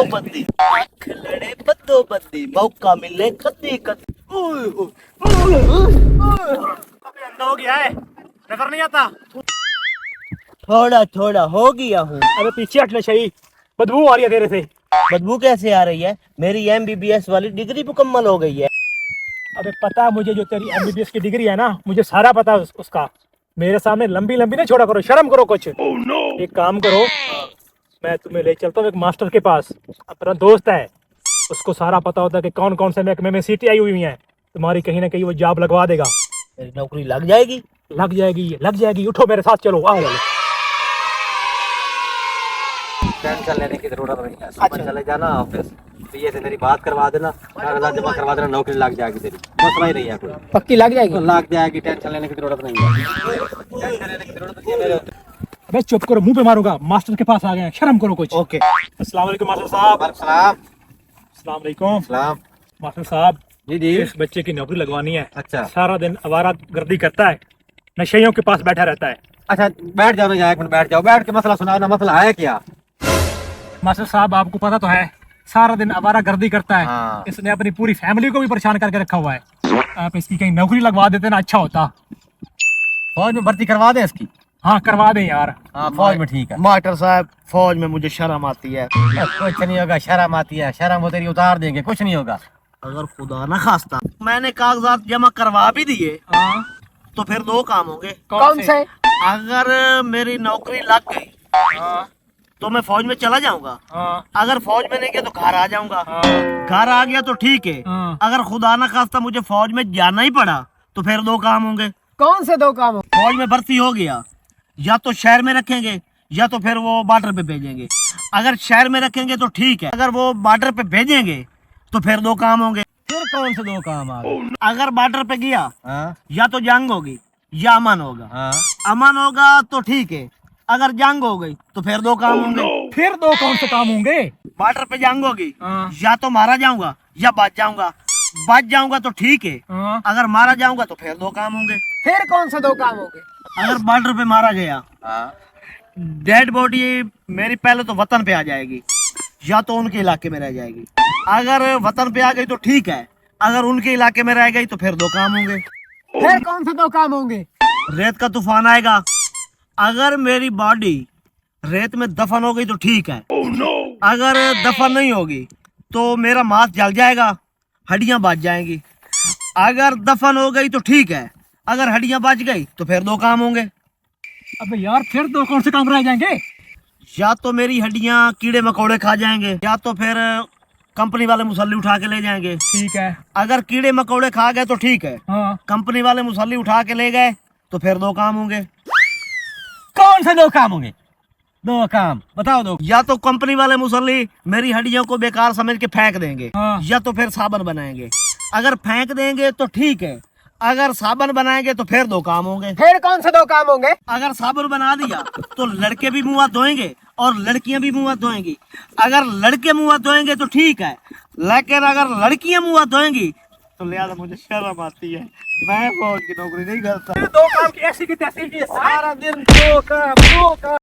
बंदी, आँख लड़े बद्दो बंदी, मौका मिले कद्दी कद्दी। अबे अंधा हो गया है, नजर नहीं आता। थोड़ा थोड़ा हो गया हूँ। अबे पीछे हटना चाहिए, बदबू आ रही है तेरे से। बदबू कैसे आ रही है? मेरी MBBS वाली डिग्री मुकम्मल हो गई है। अबे पता है मुझे, जो तेरी MBBS की डिग्री है ना, मुझे सारा पता है उसका। मेरे सामने लंबी लंबी नहीं छोड़ा करो, शर्म करो कुछ। एक काम करो, मैं तुम्हें ले चलता हूँ एक मास्टर के पास, अपना दोस्त है, उसको सारा पता होता है कि कौन कौन से महकमे में सीटें आई हुई हैं। तुम्हारी कहीं ना कहीं वो जॉब लगवा देगा। मेरी नौकरी लग जाएगी। लग जाएगी, लग जाएगी। उठो मेरे साथ चलो, आओ। टेंशन लेने की जरूरत नहीं है। सुबह चले जाना ऑफिस, पीए से मेरी बात करवा देना, कागजात जमा करवा देना, नौकरी लग जाएगी तेरी। मसला ही नहीं है कोई। पक्की लग जाएगी? लग जाएगी, टेंशन लेने की जरूरत नहीं है। टेंशन लेने की जरूरत नहीं है मेरे। अबे चुप करो, मुंह पे मारूंगा। मास्टर के पास आ गए हैं, शर्म करो कुछ। ओके। अस्सलाम वालेकुम मास्टर साहब। सलाम अस्सलाम वालेकुम सलाम। मास्टर साहब। जी जी। इस बच्चे की नौकरी लगवानी है। अच्छा सारा दिन आवारा गर्दी करता है, नशेइयों के पास बैठा रहता है। अच्छा, बैठ जाओ ना, एक मिनट बैठ जाओ। बैठ के मसला सुनाओ ना, मसला है क्या? मास्टर साहब आपको पता तो है, सारा दिन आवारा गर्दी करता है। हाँ। इसने अपनी पूरी फैमिली को भी परेशान करके रखा हुआ है। आप इसकी कहीं नौकरी लगवा देते ना, अच्छा होता। फौज में भर्ती करवा दे इसकी। हाँ करवा दें यार। हाँ फौज में ठीक है। मास्टर साहब, फौज में मुझे शर्म आती है। कुछ नहीं होगा, शर्म आती है, शर्म वो तेरी उतार देंगे, कुछ नहीं होगा। अगर खुदा ना खास्ता मैंने कागजात जमा करवा भी दिए हाँ। तो फिर दो काम होंगे। कौन से? अगर मेरी नौकरी लग गई हाँ। तो मैं फौज में चला जाऊंगा। हाँ। अगर फौज में नहीं गया तो घर आ जाऊंगा। हाँ। घर आ गया तो ठीक है। हाँ। अगर खुदा ना खास्ता मुझे फौज में जाना ही पड़ा तो फिर दो काम होंगे। कौन से दो काम? फौज में भर्ती हो गया, या तो शहर में रखेंगे या तो फिर वो बॉर्डर पे भेजेंगे। अगर शहर में रखेंगे तो ठीक है, अगर वो बॉर्डर पे भेजेंगे तो फिर दो काम होंगे। फिर कौन से दो काम आ गए? अगर बॉर्डर पे गया हाँ या तो जंग होगी या अमन होगा। हाँ। अमन होगा तो ठीक है, अगर जंग हो गई तो फिर दो काम होंगे। फिर दो कौन से काम होंगे? बॉर्डर पे जंग होगी, हाँ। या तो मारा जाऊंगा या बच जाऊंगा। बच जाऊंगा तो ठीक है, हाँ। अगर मारा जाऊंगा तो फिर दो काम होंगे। फिर कौन से दो काम होंगे? अगर बॉर्डर पे मारा गया, हाँ। डेड बॉडी मेरी पहले तो वतन पे आ जाएगी या तो उनके इलाके में रह जाएगी। अगर वतन पे आ गई तो ठीक है, अगर उनके इलाके में रह गई तो फिर दो काम होंगे। फिर कौन से दो काम होंगे? रेत का तूफान आएगा, अगर मेरी बॉडी रेत में दफन हो गई तो ठीक है। अगर दफन नहीं होगी तो मेरा मांस जल जाएगा, हड्डियां बच जाएंगी। अगर दफन हो गई तो ठीक है, अगर हड्डियां बच गई तो फिर दो काम होंगे। अबे यार फिर दो कौन से काम रह जाएंगे? या तो मेरी हड्डियां कीड़े मकोड़े खा जाएंगे, या तो फिर कंपनी वाले मुसल्ली उठा के ले जाएंगे। ठीक है। अगर कीड़े मकोड़े खा गए तो ठीक है, हाँ। कंपनी वाले मुसल्ली उठा के ले गए तो फिर दो काम होंगे। कौन से दो काम होंगे? दो काम बताओ दो। या तो कंपनी वाले मुसल्ली मेरी हड्डियों को बेकार समझ के फेंक देंगे, हाँ। या तो फिर साबुन बनाएंगे। अगर फेंक देंगे तो ठीक है, अगर साबुन बनाएंगे तो फिर दो काम होंगे। फिर कौन से दो काम होंगे? अगर साबुन बना दिया तो लड़के भी मुंह हाथ धोएंगे और लड़कियां भी मुंह हाथ धोएंगी। अगर लड़के मुंह हाथ धोएंगे तो ठीक है, लेकिन अगर लड़कियां मुंह हाथ धोएंगी तो लिहाजा मुझे शर्म आती है, मैं फौज की नौकरी नहीं करता। दो काम की ऐसी की तैसी, सारा दिन दो काम।